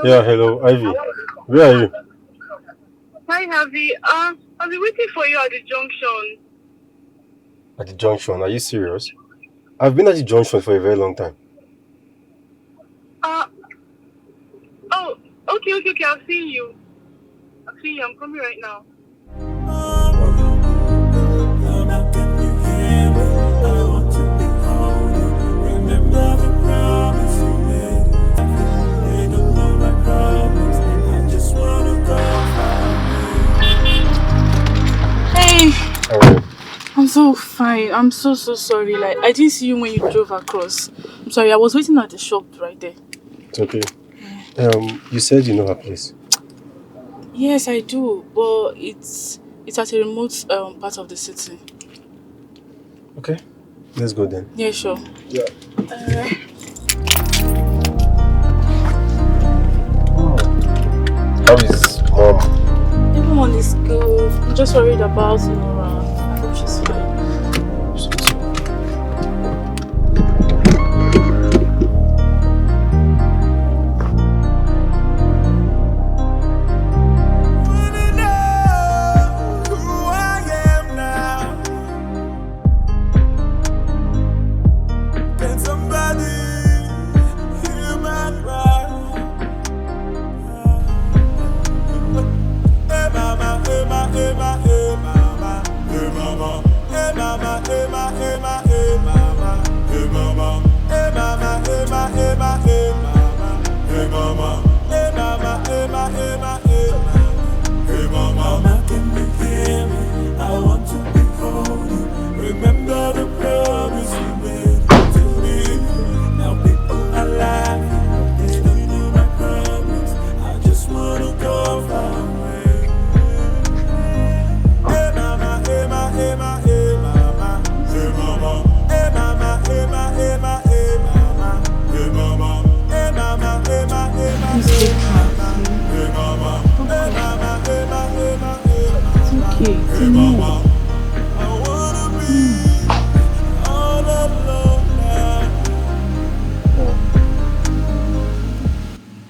Yeah, hello, Ivy. Where are you? Hi, Harvey. I'll be waiting for you at the junction. At the junction. Are you serious? I've been at the junction for a very long time. Uh, oh, okay. I'll see you. I'll see you. I'm coming right now. Hey, Alright, I'm so fine. I'm so sorry. Like I didn't see you when you drove across. I'm sorry. I was waiting at the shop right there. it's okay. You said you know her place. Yes, I do, but it's at a remote part of the city. Okay, let's go then. Yeah, sure. Yeah. Uh, How is mom? Everyone is good. I'm just worried about Nora. I hope she's fine.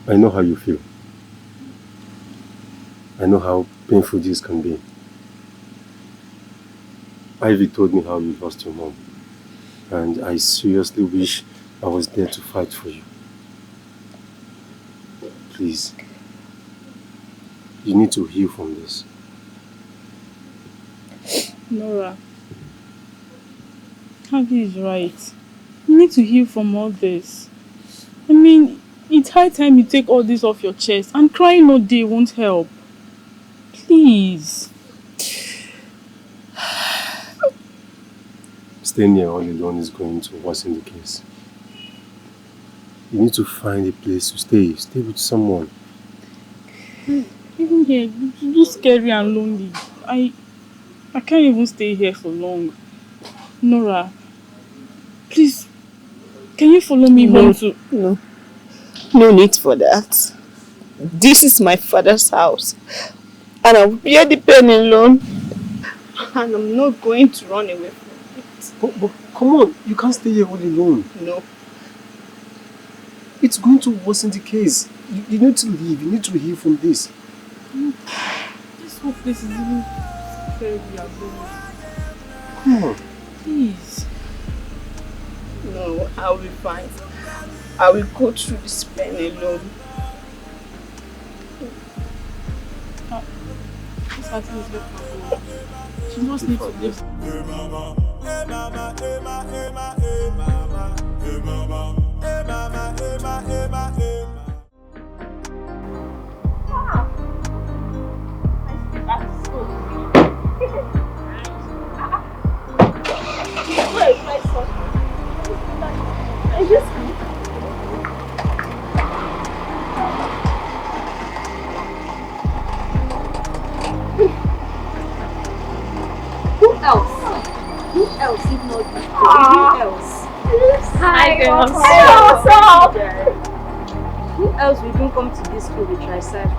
I know how you feel. I know how painful this can be. Ivy told me how you lost your mom, and I seriously wish I was there to fight for you. Please, you need to heal from this. Nora, Harvey is right. You need to heal from all this. I mean, it's high time you take all this off your chest, and crying all day won't help. Please. Staying here all alone is going to worsen the case. You need to find a place to stay. Stay with someone. Even here, it's too scary and lonely. I can't even stay here for long. Nora, please, can you follow me home to... No need for that. This is my father's house. And I will bear the pain alone. And I'm not going to run away from it. But come on, you can't stay here all alone. No. It's going to worsen the case. You need to leave. You need to heal from this. This whole place is even scary and lonely. Come on. Please. No, I will be fine. I will go through this pain alone. This auntie is very powerful. She just needs to live. Hey mama, hey mama, hey mama, hey mama, hey mama, hey mama, hey mama, hey mama, hey mama, hey mama. Who else? Who else if not you? Who else? Hi girls. What's up? Who else will even come to this school with tricep?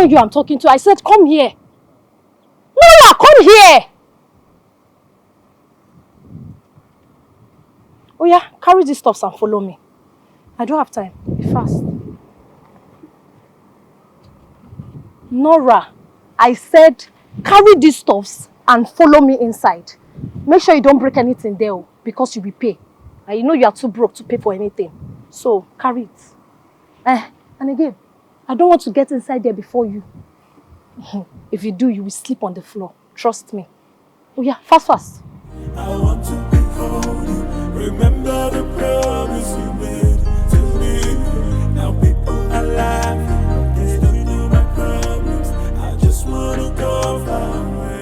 know you I'm talking to? I said, come here. Nora, come here! Oh yeah, carry these stuffs and follow me. I don't have time. Be fast. Nora, I said, carry these stuffs and follow me inside. Make sure you don't break anything there because you will pay. And you know you are too broke to pay for anything. So, carry it. And again, I don't want to get inside there before you. If you do, you will sleep on the floor. Trust me. Oh yeah, fast, fast. I want to be holding. Remember the promise you made to me. Now people are laughing. They don't know my problems. I just want to go far away.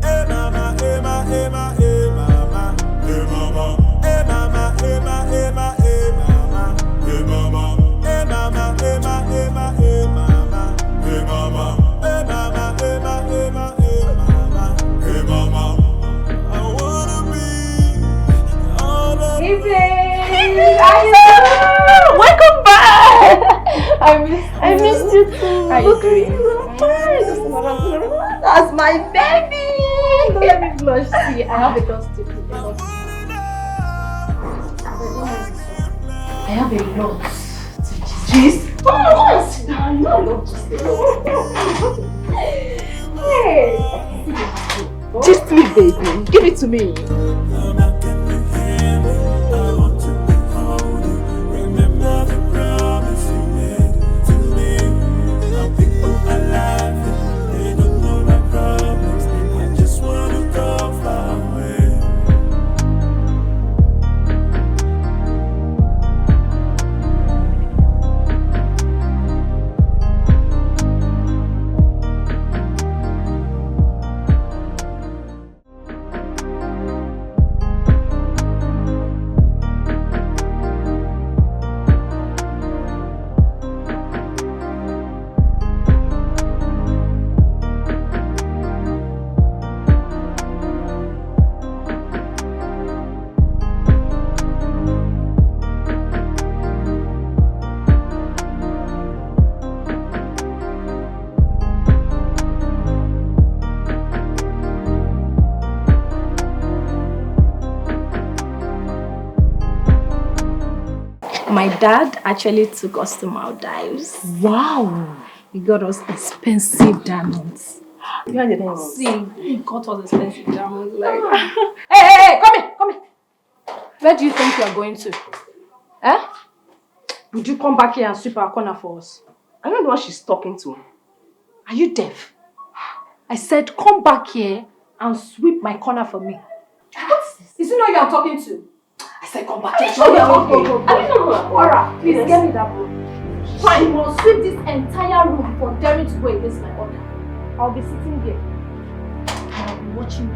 Hey mama, hey ma, hey ma, hey mama, hey mama, hey mama, hey ma, hey ma, hey mama, hey mama, hey mama, hey ma, hey ma, hey mama, hey mama, hey mama, hey ma, hey ma, hey mama, hey mama. I wanna be all of Welcome back! I missed you too. How you doing? That's my baby! Baby blush. See, I have a lot to do. I have a lot to gist. Oh, sit down. You know I love gist. Hey! Gist me, baby. Give it to me. My dad actually took us to Maldives. Wow! He got us expensive diamonds. You had the diamonds. See, he got us expensive diamonds. Like, Hey, come here. Where do you think you are going to? Eh? Would you come back here and sweep our corner for us? I don't know what she's talking to. Are you deaf? I said come back here and sweep my corner for me. What is this? Is it not you I'm talking to? I said come back here. Go. Alright, please get me that book. Fine. You must sweep this entire room for daring to go against my order. I'll be sitting here. And I'll be watching you.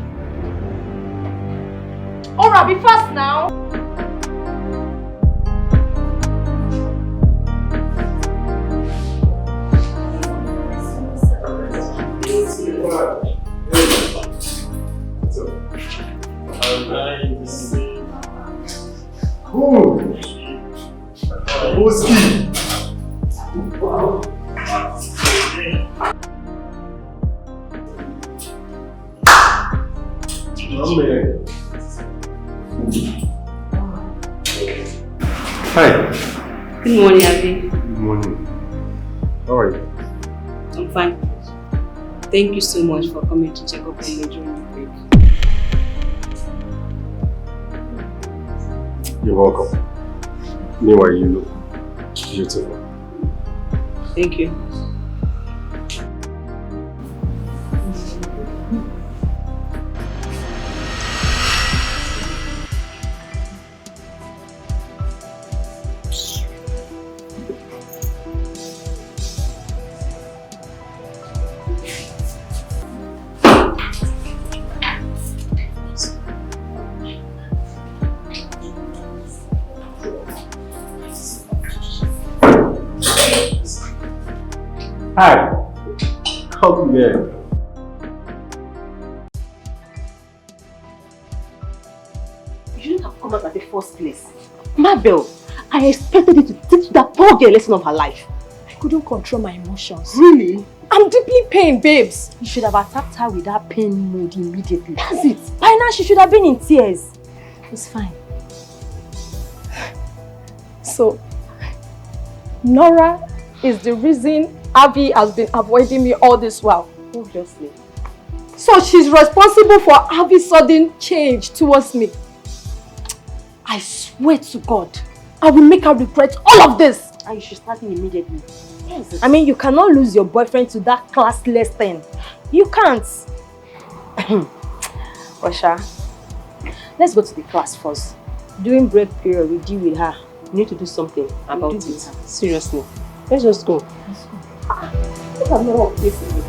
Alright, be fast now. Hi. Good morning, Abby. Good morning. How are you? I'm fine. Thank you so much for coming to check up on me during the break. You're welcome. Meanwhile, you look beautiful. Thank you. Hi. Come here. You shouldn't have come out at the first place. Mabel, I expected you to teach that poor girl a lesson of her life. couldn't control my emotions. Really? I'm deeply pained, babes. You should have attacked her with that pain mood immediately. That's it. By now, she should have been in tears. It's fine. So, Nora is the reason Abby has been avoiding me all this while. Obviously. So she's responsible for Abby's sudden change towards me. I swear to God, I will make her regret all of this. And you should start it immediately. Yes. I mean, you cannot lose your boyfriend to that classless thing. You can't. Osha, let's go to the class first. During break period, we deal with her. We need to do something about it. Seriously. Let's just go. Let's go. Look at Nora facing me.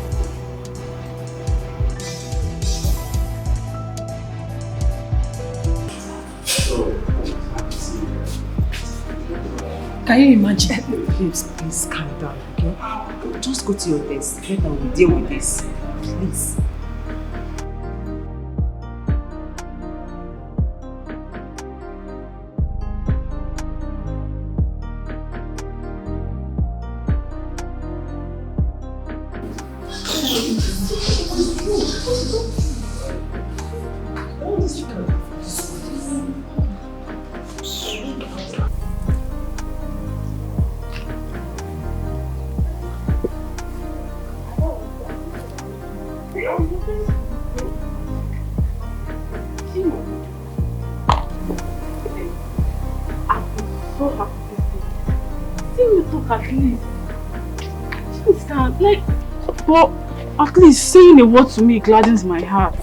Can you imagine? Please calm down, okay? Just go to your desk. Later we'll deal with this. Please. But at least saying a word to me gladdens my heart.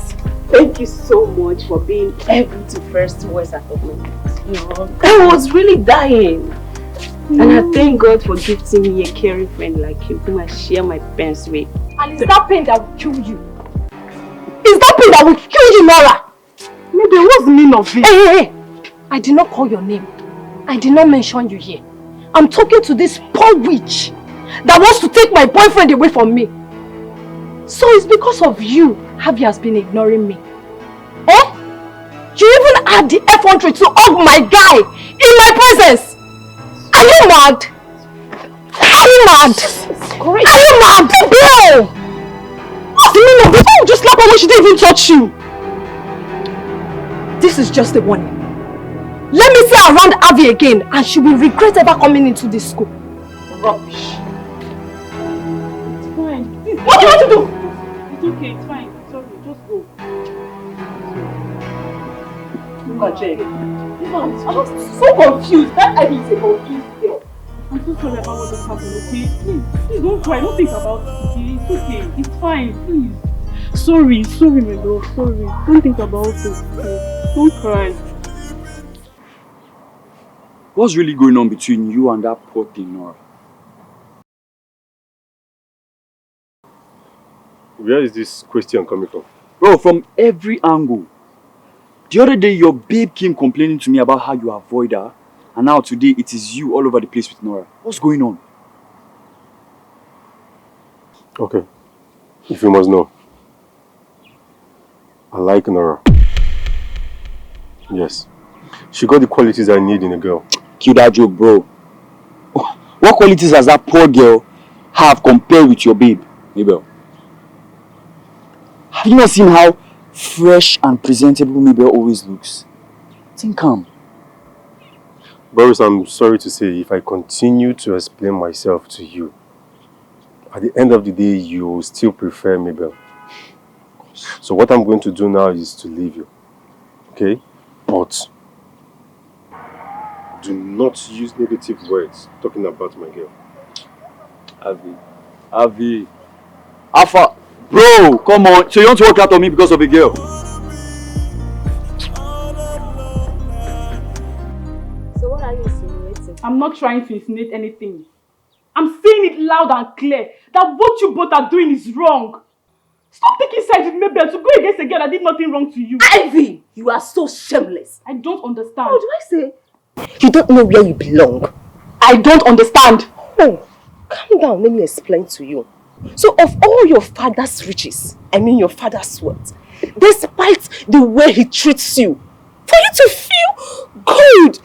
Thank you so much for being able to first voice out of my mouth. I was really dying. And I thank God for gifting me a caring friend like you whom I share my pains with. And it's that pain that will kill you. It's that pain that will kill you, Nora. Maybe what's the meaning of it? Hey! I did not call your name. I did not mention you here. I'm talking to this poor witch that wants to take my boyfriend away from me. So it's because of you Abby has been ignoring me. Eh? You even had the effrontery to hug my guy in my presence. Are you mad? Are you mad? Are you mad? Bro! What's the meaning of this? Why would you slap her when she didn't even touch you? This is just a warning. Let me see her around Abby again and she will regret ever coming into this school. Rubbish. It's fine. What do you want to do? It's okay, it's fine. Sorry, just go. Look at Jay. I'm so confused. That Abby is a confused girl. I'm so sorry about what just happened, okay? Please don't cry. Don't think about it, okay? It's okay. It's fine, please. Sorry, my love. Sorry. Don't think about it, okay? Don't cry. What's really going on between you and that poor thing, Nora? Where is this question coming from? Bro, from every angle. The other day, your babe came complaining to me about how you avoid her. And now today, it is you all over the place with Nora. What's going on? Okay. If you must know. I like Nora. Yes. She got the qualities I need in a girl. Kill that joke, bro. What qualities does that poor girl have compared with your babe, Mabel? Have you not seen how fresh and presentable Mabel always looks? Think calm. Boris, I'm sorry to say, if I continue to explain myself to you, at the end of the day, you will still prefer Mabel. So what I'm going to do now is to leave you. Okay? But do not use negative words talking about my girl. Avi. Alpha. Bro, come on. So you want to work out on me because of a girl? So what are you insinuating? I'm not trying to insinuate anything. I'm saying it loud and clear that what you both are doing is wrong. Stop taking sides with Mabel to go against a girl that did nothing wrong to you. Ivy, you are so shameless. I don't understand. What do I say? You don't know where you belong. I don't understand. Oh, calm down. Let me explain to you. So of all your father's riches, I mean your father's wealth, despite the way he treats you, for you to feel good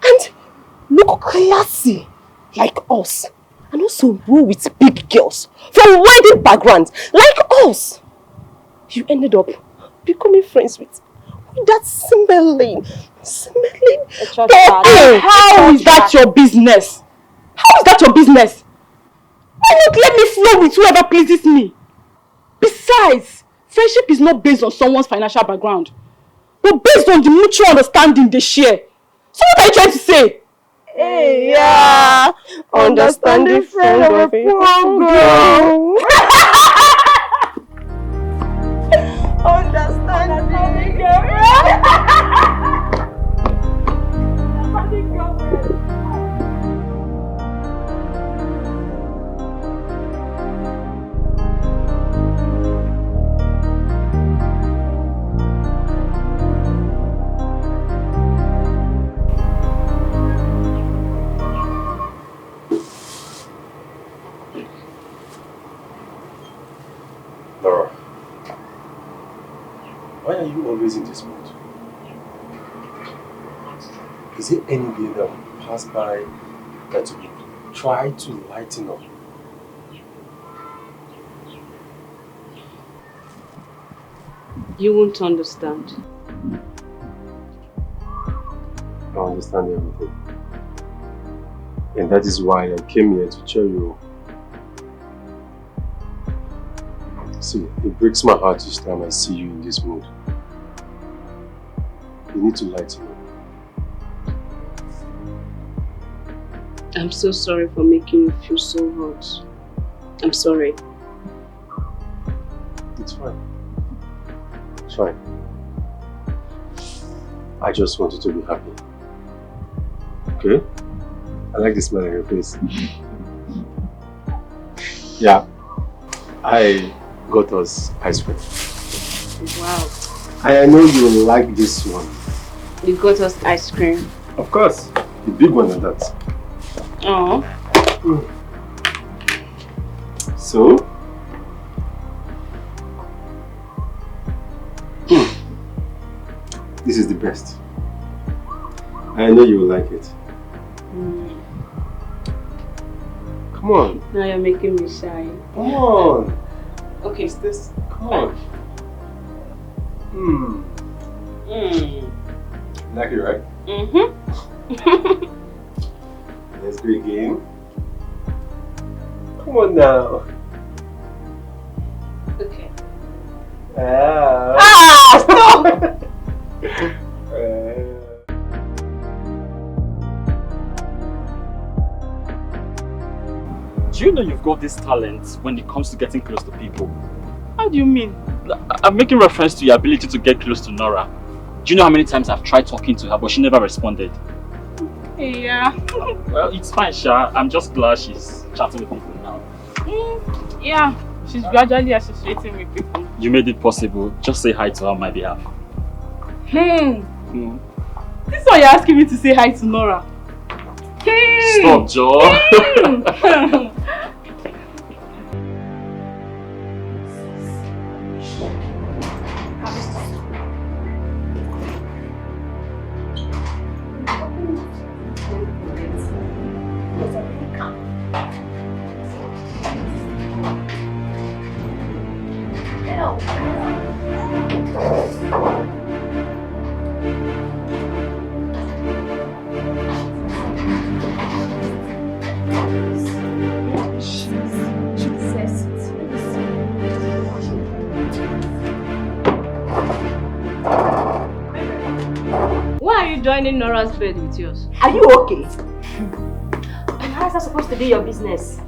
and look classy like us, and also roll with big girls from wealthy backgrounds like us. You ended up becoming friends with that smelling. How is that your business? How is that your business? Why not let me flow with whoever pleases me? Besides, friendship is not based on someone's financial background, but based on the mutual understanding they share. So what are you trying to say? Hey, yeah. Understanding friend of a poor girl. Understanding girl. Laura, why are you always in this mood? Is there any day that will pass by that you will try to lighten up? You won't understand. I understand everything. And that is why I came here to cheer you up. See, it breaks my heart each time I see you in this mood. You need to lighten up. I'm so sorry for making you feel so hurt. I'm sorry. It's fine. It's fine. I just want you to be happy. Okay? I like the smile on your face. Yeah. I got us ice cream. Wow. I know you will like this one. You got us ice cream? Of course. The big one like that. Oh. So? This is the best. I know you will like it. Come on. Now you're making me shy. Come on. Okay, it's this. Come on. Like it, right? Let's go again. Come on now. Okay. Stop! Do you know you've got this talent when it comes to getting close to people? How do you mean? I'm making reference to your ability to get close to Nora. Do you know how many times I've tried talking to her but she never responded? Yeah. Well, it's fine, Sha. I'm just glad she's chatting with people now. Yeah. She's gradually associating with people. You made it possible. Just say hi to her on my behalf. This is why you're asking me to say hi to Nora. Stop, Joe. Joining Nora's bed with yours. Are you okay? And how is that supposed to be your business?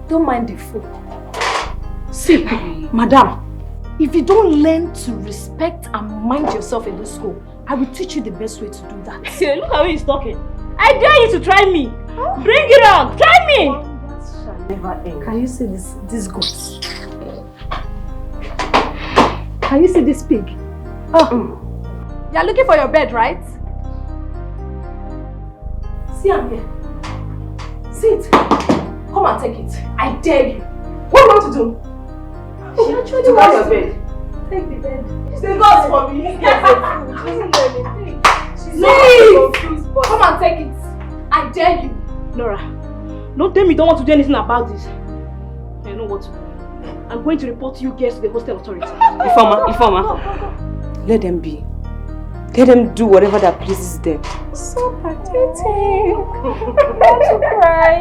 Don't mind the fool. See, madam, if you don't learn to respect and mind yourself in this school, I will teach you the best way to do that. Look how he's talking. I dare you to try me. Bring it on. Try me. Never end. Can you see this goat? Can you see this pig? Oh. You're looking for your bed, right? See, I'm here. Sit. Come and take it. I dare you. What do you want to do? She actually wants your bed. Take the bed. She goes for me. She doesn't know anything. She's not confused, but come and take it. I dare you. Nora, Don't tell me you don't want to do anything about this. I know what to do. I'm going to report you girls to the hostel authority. Informer. Let them be. Let them do whatever that pleases them. So pathetic. I want to cry.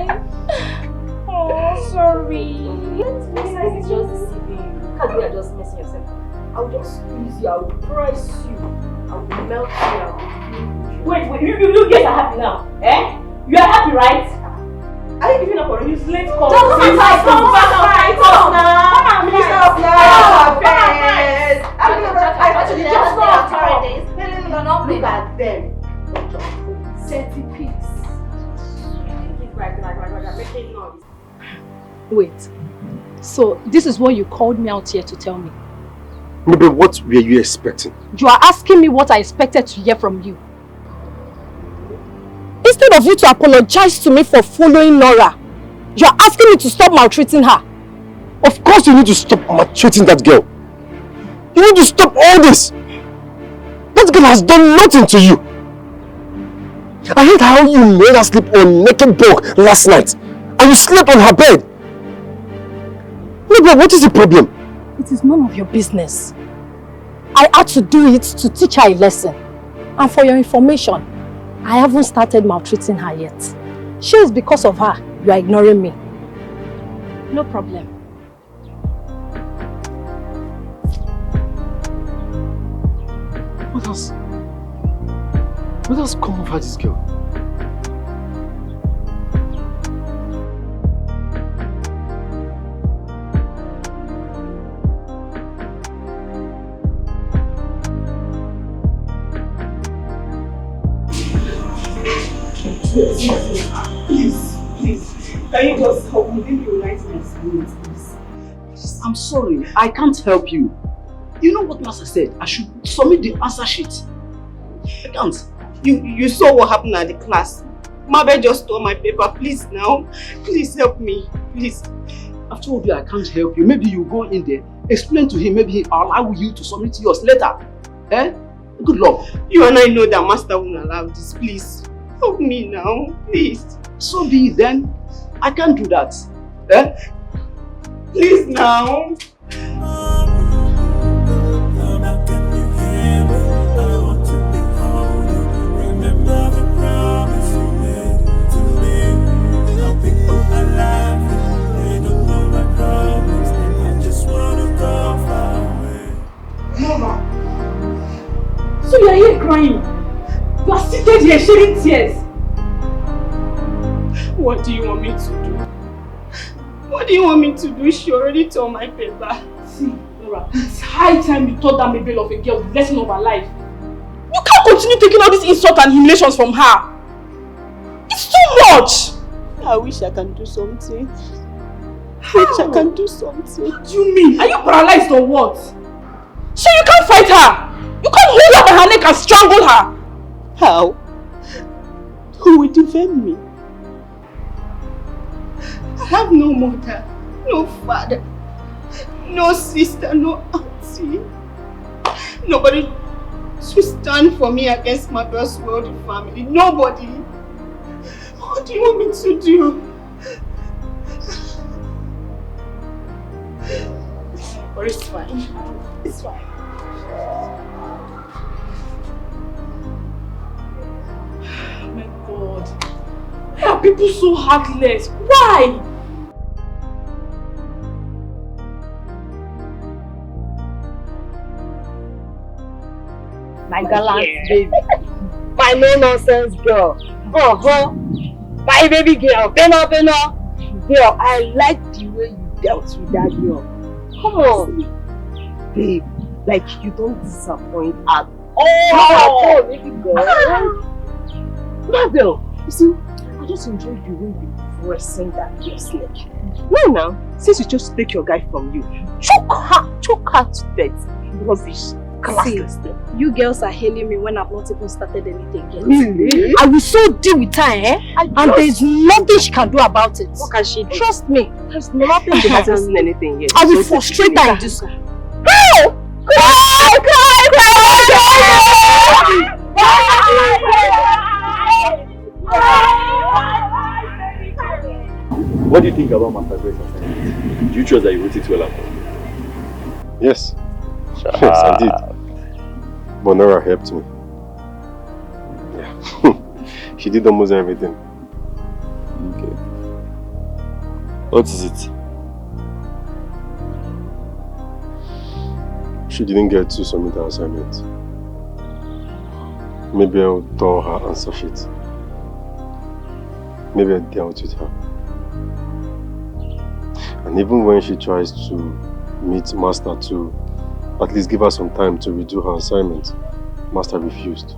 Oh, sorry. Besides, it's just deceiving you. Can't you are just messing yourself? I will just squeeze you. I will press you. I will melt you. I will Wait, you guys are happy now. Eh? You are happy, right? Are you giving up on you? Let's call. Come back and fight us now. Minister of Love. Actually, just not Fridays. Look at them. Centipedes. Wait. So, this is what you called me out here to tell me? Maybe what were you expecting? You are asking me what I expected to hear from you. Instead of you to apologize to me for following Nora, you are asking me to stop maltreating her. Of course you need to stop maltreating that girl. You need to stop all this. That girl has done nothing to you. I heard how you made her sleep on naked dog last night. And you slept on her bed. Maybe what is the problem? It is none of your business. I had to do it to teach her a lesson. And for your information, I haven't started maltreating her yet. She is because of her. You are ignoring me. No problem. What has come over this girl? Please. Can you just help me? Maybe you like my assignment, please. I'm sorry, I can't help you. You know what Master said? I should submit the answer sheet. I can't. You saw what happened at the class. Mabe just stole my paper. Please now. Please help me. Please. I've told you I can't help you. Maybe you go in there, explain to him, maybe he'll allow you to submit yours later. Eh? Good luck. You and I know that Master won't allow this. Please. Help me now. Please. So be it then. I can't do that. Eh? Please now. Mama, so you are here crying. You are seated here shedding tears. What do you want me to do? What do you want me to do? She already tore my paper. See, Nora, it's high time you taught that Mabel of a girl the lesson of her life. You can't continue taking all these insults and humiliations from her. It's too much. I wish I can do something. I wish I can do something. What do you mean? Are you paralyzed or what? So you can't fight her? You can't hold her by her neck and strangle her? How? Who will defend me? I have no mother, no father, no sister, no auntie. Nobody to stand for me against my best worldly family. Nobody. What do you want me to do? But it's fine. It's fine. Oh my God. Why are people so heartless? Why? My gallant baby. My no-nonsense girl. My baby girl. Beno. Girl, I like the way you dealt with that girl. Come on. Babe, like you don't disappoint at all. Baby girl. Mabel, you see, I just enjoyed the way you pressing that girl's neck. Now, since you just take your guy from you, choke her to death. Rubbish. See, you girls are hailing me when I've not even started anything yet. Really? I will so deal with her, and there's nothing she can do about it. What can she do? Trust me. There's nothing. She hasn't seen anything yet. I will frustrate her in this. Cry! What do you think about Master Grace's assignment? Do you trust that you wrote it well at all? Yes. Yes, I did. But Nora helped me. Yeah. She did almost everything. Okay. What is it? She didn't get to submit her assignment. Maybe I'll tell her answer sheet. Maybe I dealt with her. And even when she tries to meet Master to at least give her some time to redo her assignment, Master refused.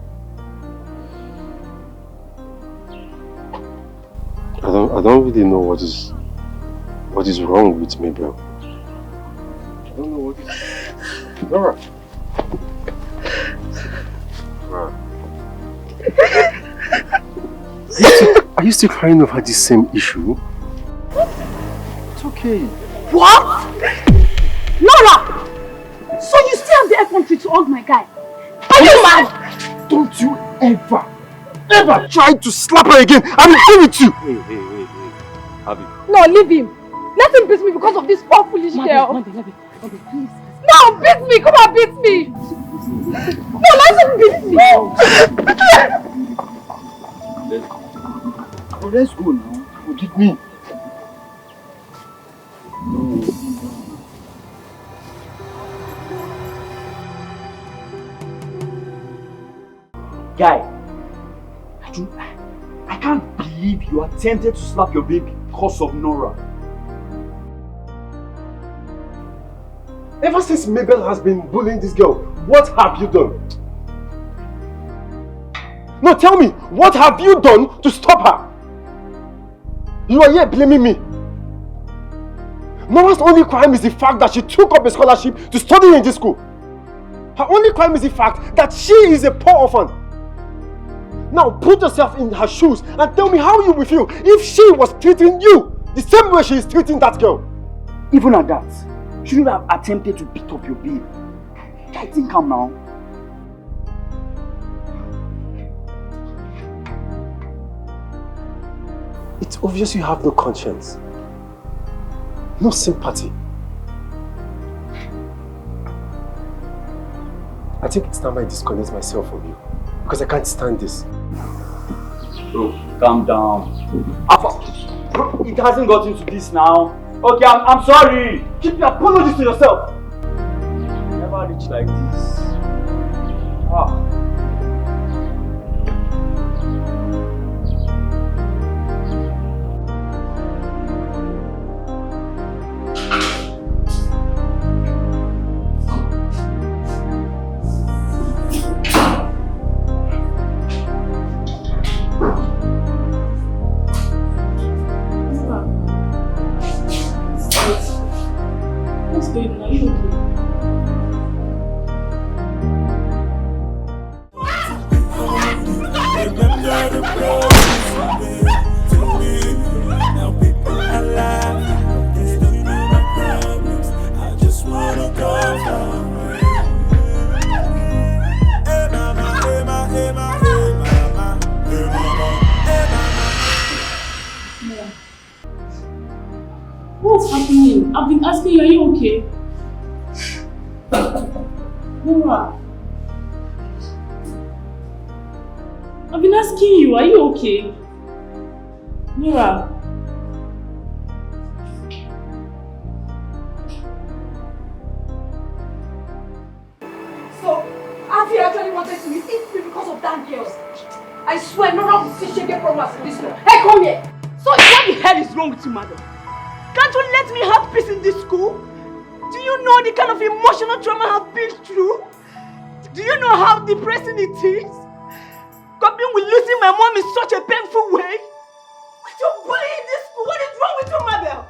I don't really know what is wrong with Mabel. I don't know what is... Nora! Nora. Are you still crying over this same issue? It's okay. What? Nora! So you still have the effrontery to hug my guy? Are you mad? Don't you ever try to slap her again! I will deal with you! Hey. Abby. No, leave him. Let him beat me because of this poor foolish girl. Mabe, please. No, beat me! Come on, beat me! No, let him beat me! Let's go now. Forgive me. Guy, I can't believe you attempted to slap your baby because of Nora. Ever since Mabel has been bullying this girl, what have you done? No, tell me, what have you done to stop her? You are here blaming me. Nora's only crime is the fact that she took up a scholarship to study in this school. Her only crime is the fact that she is a poor orphan. Now put yourself in her shoes and tell me how you will feel if she was treating you the same way she is treating that girl. Even at that, you shouldn't have attempted to beat up your babe. I think I'm now. It's obvious you have no conscience. No sympathy. I think it's time I disconnect myself from you. Because I can't stand this. Bro, calm down. Bro, it hasn't gotten to this now. Okay, I'm sorry. Keep your apologies to yourself. Never reach like this. What's happening? I've been asking you, are you okay? Nora. I've been asking you, are you okay? Nora. So, Auntie actually wanted to eat me because of that girl. I swear, Nora will see Shege problems in this one. Hey, come here! So what the hell is wrong with you, madam? Can't you let me have peace in this school? Do you know the kind of emotional trauma I've been through? Do you know how depressing it is? Coping with losing my mom in such a painful way? With your bully in this school, what is wrong with you, Mabel?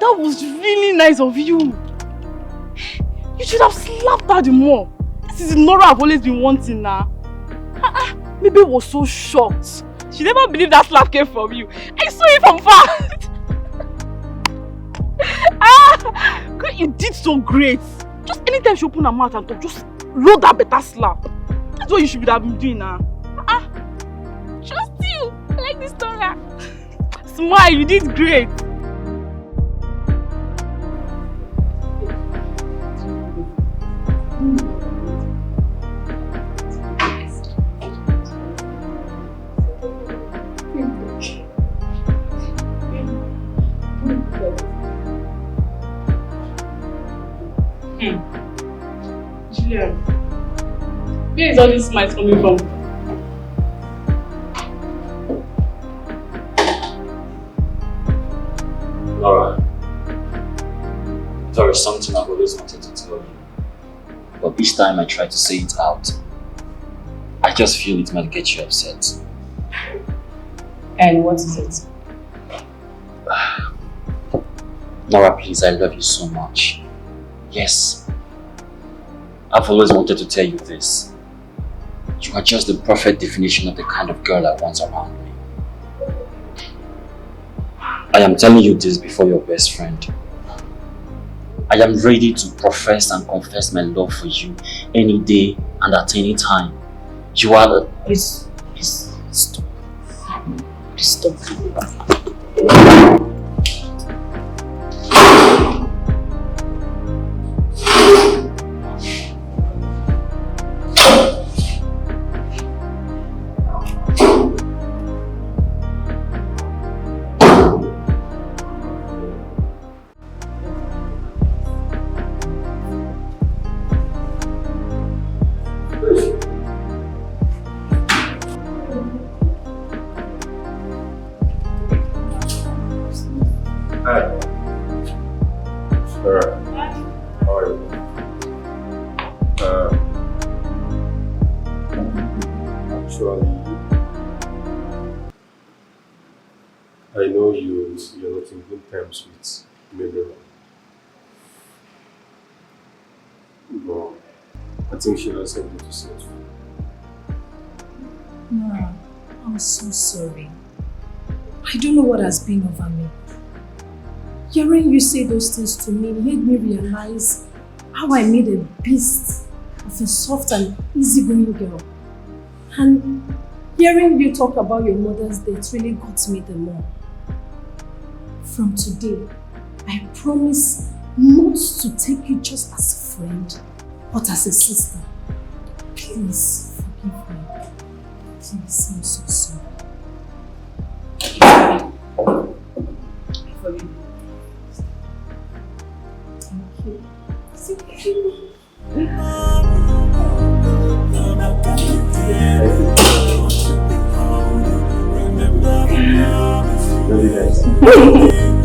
That was really nice of you. You should have slapped her the more. This is the Nora I've always been wanting now. Maybe was so shocked. She never believed that slap came from you. I saw it from far. God, you did so great. Just anytime she open her mouth and talk, just load that better slap. That's what you should have been doing now. Trust you. I like this Nora. Smile, you did great. Julia, where is all this smiles coming from? Laura, there is something I've always wanted to tell you. But each time I try to say it out, I just feel it might get you upset. And what is it? Laura, please, I love you so much. Yes, I've always wanted to tell you this. You are just the perfect definition of the kind of girl I want around me. I am telling you this before your best friend. I am ready to profess and confess my love for you any day and at any time. You are the... Please stop. Please stop. I know you're not in good terms with Mabel. But I think she has something to say to you. Nora, I'm so sorry. I don't know what has been over me. Hearing you say those things to me made me realize how I made a beast of a soft and easygoing girl. And hearing you talk about your mother's death really got me the more. From today, I promise not to take you just as a friend, but as a sister. Please forgive me. Please, I'm so sorry. I forgive you. Thank you. Thank you. Very nice.